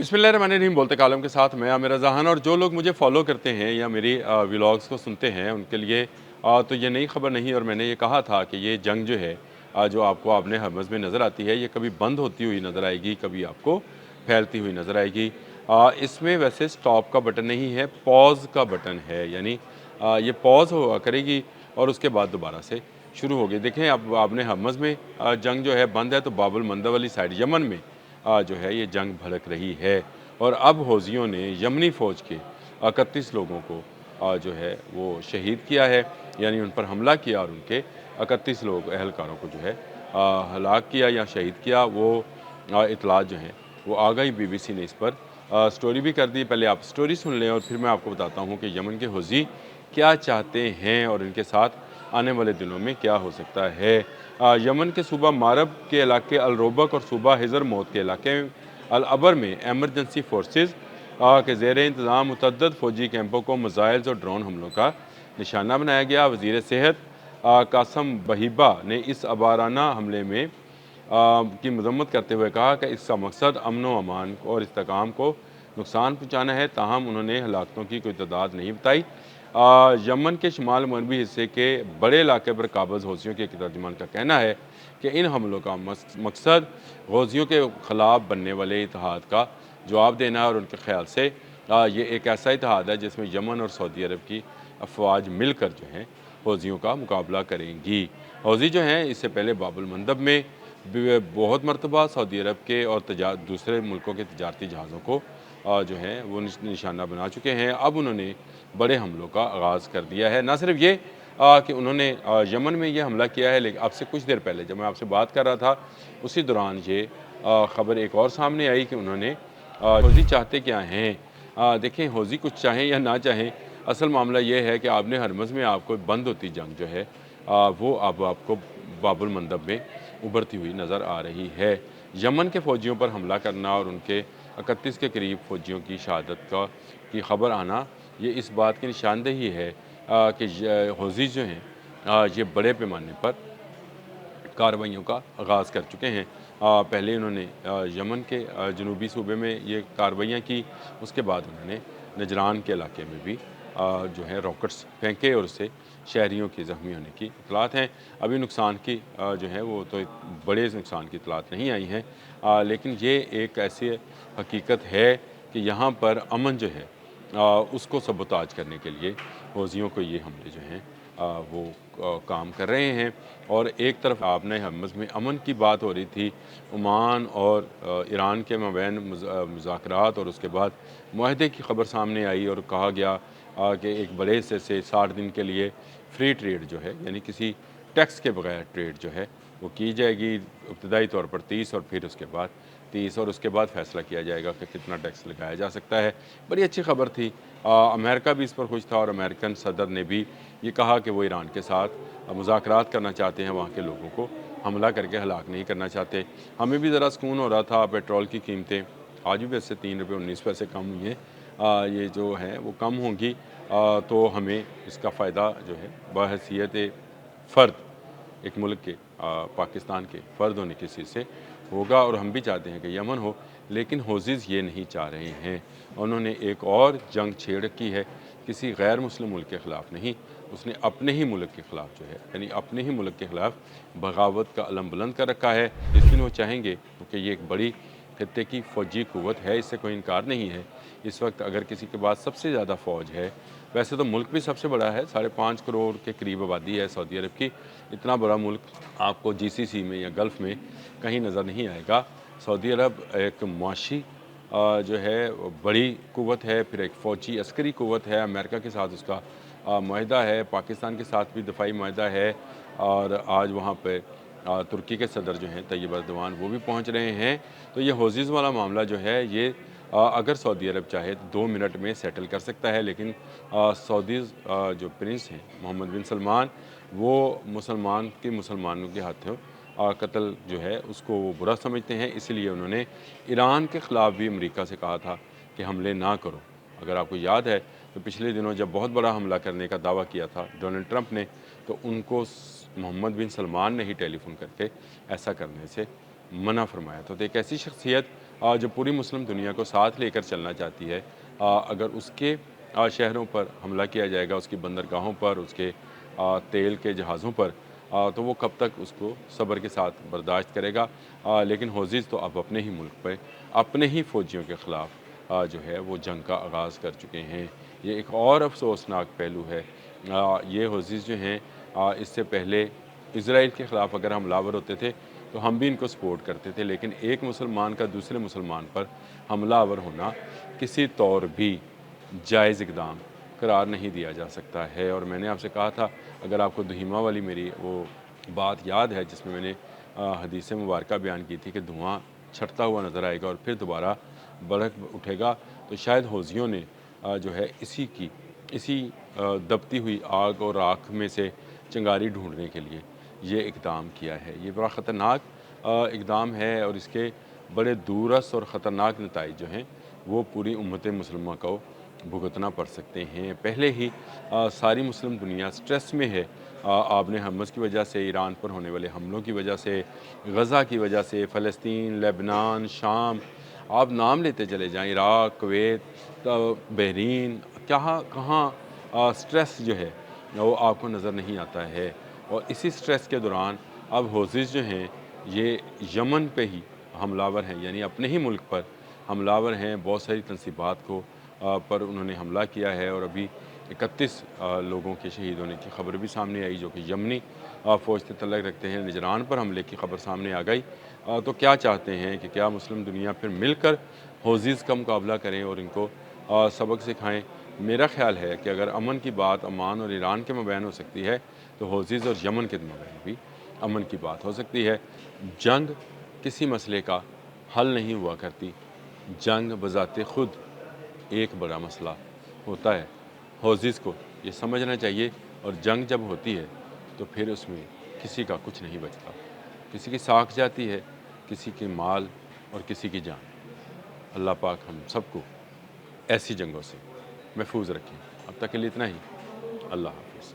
बिस्मिल्लाहिर्रहमानिर्रहीम। बोलते कालम के साथ मैं आमिर रज़ान। और जो लोग मुझे फ़ॉलो करते हैं या मेरी व्लॉग्स को सुनते हैं उनके लिए तो ये नई ख़बर नहीं। और मैंने ये कहा था कि ये जंग जो है जो आपको आपने हरमज़ में नज़र आती है, ये कभी बंद होती हुई नज़र आएगी, कभी आपको फैलती हुई नज़र आएगी। इसमें वैसे स्टॉप का बटन नहीं है, पॉज़ का बटन है। यानी ये पॉज़ हुआ करेगी और उसके बाद दोबारा से शुरू होगी। देखें, अब आपने हरमज़ में जंग जो है बंद है, तो बाबुल मंदब वाली साइड यमन में जो है ये जंग भड़क रही है। और अब हौज़ियों ने यमनी फ़ौज के 31 लोगों को जो है वो शहीद किया है, यानी उन पर हमला किया और उनके 31 लोग अहलकारों को जो है हलाक किया या शहीद किया। वो इतलात जो हैं वो आ गई। BBC ने इस पर स्टोरी भी कर दी। पहले आप स्टोरी सुन लें और फिर मैं आपको बताता हूँ कि यमन के हौज़ी क्या चाहते हैं और इनके साथ आने वाले दिनों में क्या हो सकता है। यमन के सूबा मारब के इलाके अलरोबक और सूबा हिजर मौत के इलाके अल अबर में एमरजेंसी फोर्सेज के ज़ेर इंतज़ाम मुतअद्दिद फ़ौजी कैंपों को मिसाइल्स और ड्रोन हमलों का निशाना बनाया गया। वज़ीर सेहत कासम बहीबा ने इस अबाराना हमले में की मजम्मत करते हुए कहा कि इसका मकसद अमन व अमान और इस्तेकाम को नुकसान पहुँचाना है। ताहम उन्होंने हलाकतों की कोई तादाद नहीं बताई। यमन के शुमाल मगरबी हिस्से के बड़े इलाके पर काबज़ हौज़ियों के तर्जुमान का कहना है कि इन हमलों का मकसद हौज़ियों के ख़िलाफ़ बनने वाले इतिहाद का जवाब देना है। और उनके ख्याल से ये एक ऐसा इतिहाद है जिसमें यमन और सऊदी अरब की अफवाज मिलकर जो हैं हौज़ियों का मुकाबला करेंगी। हौज़ी जो हैं इससे पहले बाबुल मंदब में बहुत मरतबा सऊदी अरब के और दूसरे मुल्कों के तजारती जहाज़ों को जो हैं वो निशाना बना चुके हैं। अब उन्होंने बड़े हमलों का आगाज़ कर दिया है। न सिर्फ ये कि उन्होंने यमन में ये हमला किया है, लेकिन आपसे कुछ देर पहले जब मैं आपसे बात कर रहा था उसी दौरान ये ख़बर एक और सामने आई कि उन्होंने हौज़ी चाहते क्या हैं। देखें, हौज़ी कुछ चाहें या ना चाहें, असल मामला ये है कि आपने हरमज़ में आपको बंद होती जंग जो है वो अब आपको बाबुल मंदब में उभरती हुई नज़र आ रही है। यमन के फ़ौजियों पर हमला करना और उनके 31 के करीब फ़ौजियों की शहादत की ख़बर आना, ये इस बात की निशानदेही है कि हौज़ी जो हैं ये बड़े पैमाने पर कार्रवाइयों का आगाज़ कर चुके हैं। पहले इन्होंने यमन के जनूबी सूबे में ये कार्रवाइयाँ की। उसके बाद उन्होंने नजरान के इलाके में भी जो है रॉकेट्स फेंके और उससे शहरियों के ज़ख्मी होने की इतलात हैं। अभी नुकसान की जो है वो तो बड़े नुकसान की इतलात नहीं आई हैं, लेकिन ये एक ऐसी हकीकत है कि यहाँ पर अमन जो है उसको सबोताज करने के लिए हौज़ियों को ये हमले जो हैं वो काम कर रहे हैं। और एक तरफ आपने हरमज़ में अमन की बात हो रही थी, ओमान और ईरान के मबैन मुज़ाकरात और उसके बाद मुआहदे की ख़बर सामने आई और कहा गया कि एक बड़े हिस्से से 60 दिन के लिए फ्री ट्रेड जो है, यानी किसी टैक्स के बगैर ट्रेड जो है वो की जाएगी। इब्तदाई तौर पर 30 और फिर उसके बाद 30 और उसके बाद फ़ैसला किया जाएगा कि कितना टैक्स लगाया जा सकता है। बड़ी अच्छी ख़बर थी। अमेरिका भी इस पर खुश था और अमेरिकन सदर ने भी ये कहा कि वो ईरान के साथ मुज़ाकरात करना चाहते हैं, वहाँ के लोगों को हमला करके हलाक नहीं करना चाहते। हमें भी ज़रा सुकून हो रहा था। पेट्रोल की कीमतें आज भी वैसे 3 रुपये 19 पैसे कम हुई हैं, ये जो हैं वो कम होंगी तो हमें इसका फ़ायदा जो है बहैसियत फ़र्द एक मुल्क के पाकिस्तान के फ़र्द होने की हैसियत से होगा। और हम भी चाहते हैं कि यमन हो, लेकिन हौज़ीज़ ये नहीं चाह रहे हैं। उन्होंने एक और जंग छेड़ रखी है, किसी गैर मुस्लिम मुल्क के ख़िलाफ़ नहीं, उसने अपने ही मुल्क के ख़िलाफ़ जो है, यानी अपने ही मुल्क के ख़िलाफ़ बगावत का अलम बुलंद कर रखा है। जिस दिन वो चाहेंगे, क्योंकि ये एक बड़ी खित्ते की फ़ौजी क़ुव्वत है, इससे कोई इनकार नहीं है। इस वक्त अगर किसी के पास सबसे ज़्यादा फ़ौज है, वैसे तो मुल्क भी सबसे बड़ा है, 5.5 करोड़ के करीब आबादी है सऊदी अरब की। इतना बड़ा मुल्क आपको GCC में या गल्फ़ में कहीं नज़र नहीं आएगा। सऊदी अरब एक मुआशी जो है बड़ी क़ुव्वत है, फिर एक फ़ौजी अस्करी क़ुव्वत है। अमेरिका के साथ उसका मुआहदा है, पाकिस्तान के साथ भी दफ़ाई मुआहदा है। और आज वहाँ पे तुर्की के सदर जो हैं तैयब अर्दवान वो भी पहुँच रहे हैं। तो ये हौज़ीज़ वाला मामला जो है ये अगर सऊदी अरब चाहे तो 2 मिनट में सेटल कर सकता है, लेकिन सऊदीज़ जो प्रिंस हैं मोहम्मद बिन सलमान, वो मुसलमानों के हाथों कत्ल जो है उसको वो बुरा समझते हैं। इसलिए उन्होंने ईरान के ख़िलाफ़ भी अमेरिका से कहा था कि हमले ना करो। अगर आपको याद है तो पिछले दिनों जब बहुत बड़ा हमला करने का दावा किया था डोनाल्ड ट्रंप ने, तो उनको मोहम्मद बिन सलमान ने ही टेलीफ़ोन करके ऐसा करने से मना फरमाया था। तो एक ऐसी शख्सियत जो पूरी मुस्लिम दुनिया को साथ लेकर चलना चाहती है, अगर उसके शहरों पर हमला किया जाएगा, उसकी बंदरगाहों पर, उसके तेल के जहाज़ों पर, तो वो कब तक उसको सब्र के साथ बर्दाश्त करेगा। लेकिन हौज़ीज़ तो अब अपने ही मुल्क पे अपने ही फ़ौजियों के ख़िलाफ़ जो है वो जंग का आगाज़ कर चुके हैं। ये एक और अफ़सोसनाक पहलू है। ये हौज़ीज़ जो हैं, इससे पहले इज़राइल के ख़िलाफ़ अगर हमलावर होते थे तो हम भी इनको सपोर्ट करते थे, लेकिन एक मुसलमान का दूसरे मुसलमान पर हमलावर होना किसी तौर भी जायज़ इक़दाम करार नहीं दिया जा सकता है। और मैंने आपसे कहा था, अगर आपको दुहिमा वाली मेरी वो बात याद है जिसमें मैंने हदीस मुबारक बयान की थी कि धुआँ छटता हुआ नज़र आएगा और फिर दोबारा भड़क उठेगा, तो शायद हौज़ियों ने जो है इसी दबती हुई आग और राख में से चिंगारी ढूंढने के लिए ये इक़दाम किया है। ये बड़ा ख़तरनाक इक़दाम है और इसके बड़े दूरस और ख़तरनाक नताइज जो हैं वो पूरी उम्मत मुसलमा को भुगतना पड़ सकते हैं। पहले ही सारी मुस्लिम दुनिया स्ट्रेस में है, आपने हमस की वजह से, ईरान पर होने वाले हमलों की वजह से, गज़ा की वजह से, फ़लस्तीन, लेबनान, शाम, आप नाम लेते चले जाएँ, इराक़, कुवैत, बहरीन, कहाँ कहाँ स्ट्रेस जो है वो आपको नज़र नहीं आता है। और इसी स्ट्रेस के दौरान अब हौज़ीज़ जो हैं ये यमन पे ही हमलावर हैं, यानी अपने ही मुल्क पर हमलावर हैं। बहुत सारी तनसीबात को पर उन्होंने हमला किया है और अभी 31 लोगों के शहीद होने की खबर भी सामने आई, जो कि यमनी फ़ौज से तल्लुक़ रखते हैं। निजरान पर हमले की खबर सामने आ गई। तो क्या चाहते हैं कि क्या मुस्लिम दुनिया फिर मिलकर हौज़ीज़ का मुकाबला करें और इनको सबक सिखाएँ? मेरा ख़्याल है कि अगर अमन की बात ओमान और ईरान के मबैन हो सकती है, तो हौज़ीज़ और यमन के मबैन भी अमन की बात हो सकती है। जंग किसी मसले का हल नहीं हुआ करती। जंग बज़ाते ख़ुद एक बड़ा मसला होता है। हौज़ीज़ को ये समझना चाहिए और जंग जब होती है तो फिर उसमें किसी का कुछ नहीं बचता। किसी की साख जाती है, किसी के माल और किसी की जान। अल्लाह पाक हम सबको ऐसी जंगों से महफूज़ रखें। अब तक के लिए इतना ही। अल्लाह हाफ़िज़।